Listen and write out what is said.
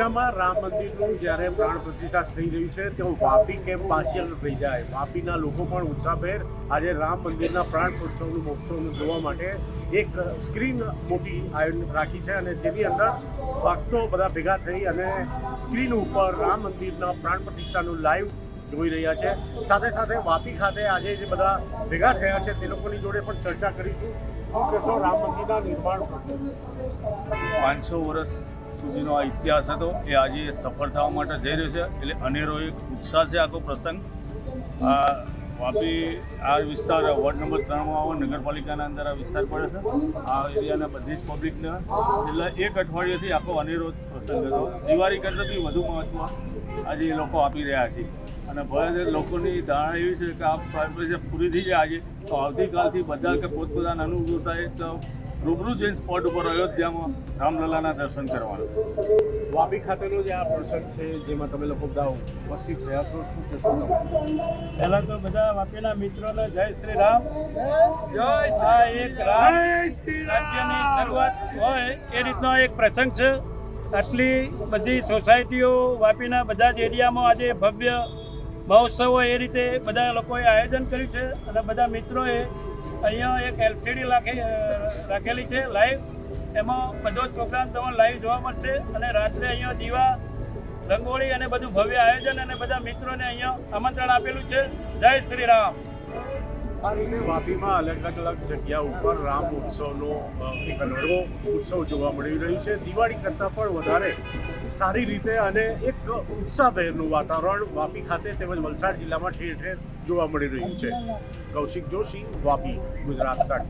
અયોધ્યામાં રામ મંદિરનું જ્યારે પ્રાણ પ્રતિષ્ઠા થઈ રહ્યું છે ત્યાં વાપી કેમ પાછળ થઈ જાય, વાપીના લોકો પણ ઉત્સાહભેર આજે રામ મંદિરના પ્રાણ મહોત્સવનું જોવા માટે એક સ્ક્રીન મોટી આયોજન રાખી છે અને જેની અંદર ભક્તો બધા ભેગા થઈ અને સ્ક્રીન ઉપર રામ મંદિરના પ્રાણ પ્રતિષ્ઠાનું લાઈવ જોઈ રહ્યા છે. સાથે સાથે વાપી ખાતે આજે જે બધા ભેગા થયા છે તે લોકોની જોડે પણ ચર્ચા કરીશું. શું કહેશો રામ મંદિરના નિર્માણ 500 વર્ષ સુધીનો આ ઇતિહાસ હતો એ આજે સફળ થવા માટે જઈ રહ્યો છે, એટલે અનેરો એક ઉત્સાહ છે. આખો પ્રસંગ વાપી આ વિસ્તાર વોર્ડ નંબર 3માં આવો નગરપાલિકાના અંદર આ વિસ્તાર પડે છે. આ એરિયાના બધી જ પબ્લિકને છેલ્લા એક અઠવાડિયાથી આખો અનેરો પ્રસંગ હતો. દિવાળી કરતાં બી વધુ મહત્ત્વ આજે એ લોકો આપી રહ્યા છે અને ભલે લોકોની ધારણા એવી છે કે આ પ્રક્રિયા પૂરી થઈ જાય આજે તો આવતીકાલથી બધા કે પોતપોતાના અનુભવ થાય તો રૂબરૂ જઈને સ્પોટ ઉપર અયોધ્યામાં રામલલાના દર્શન કરવાના. વાપી ખાતેનો જે આ પ્રસંગ છે જેમાં તમે લોકો બધા ઉપસ્થિત થયા છો, શું કહેશો? પહેલાં તો બધા વાપીના મિત્રોને જય શ્રી રામ. આ એક રામ રાજ્યની શરૂઆત હોય એ રીતનો એક પ્રસંગ છે. આટલી બધી સોસાયટીઓ વાપીના બધા જ એરિયામાં આજે ભવ્ય મહોત્સવ હોય એ રીતે બધા લોકોએ આયોજન કર્યું છે અને બધા મિત્રોએ અહીંયા એક LCD રાખેલી છે લાઈવ. એમાં બધો જ પ્રોગ્રામ તમને લાઈવ જોવા મળશે અને રાત્રે અહીંયા દીવા રંગોળી અને બધું ભવ્ય આયોજન અને બધા મિત્રોને અહીંયા આમંત્રણ આપેલું છે. જય શ્રી રામ. આ રીતે વાપીમાં અલગ અલગ જગ્યા ઉપર રામ ઉત્સવનો એક અનોખો ઉત્સવ જોવા મળી રહ્યું છે. દિવાળી કરતાં પણ વધારે સારી રીતે અને એક ઉત્સાહભેરનું વાતાવરણ વાપી ખાતે તેમજ વલસાડ જિલ્લામાં ઠેર ઠેર જોવા મળી રહ્યું છે. કૌશિક જોશી, વાપી, ગુજરાત તટ.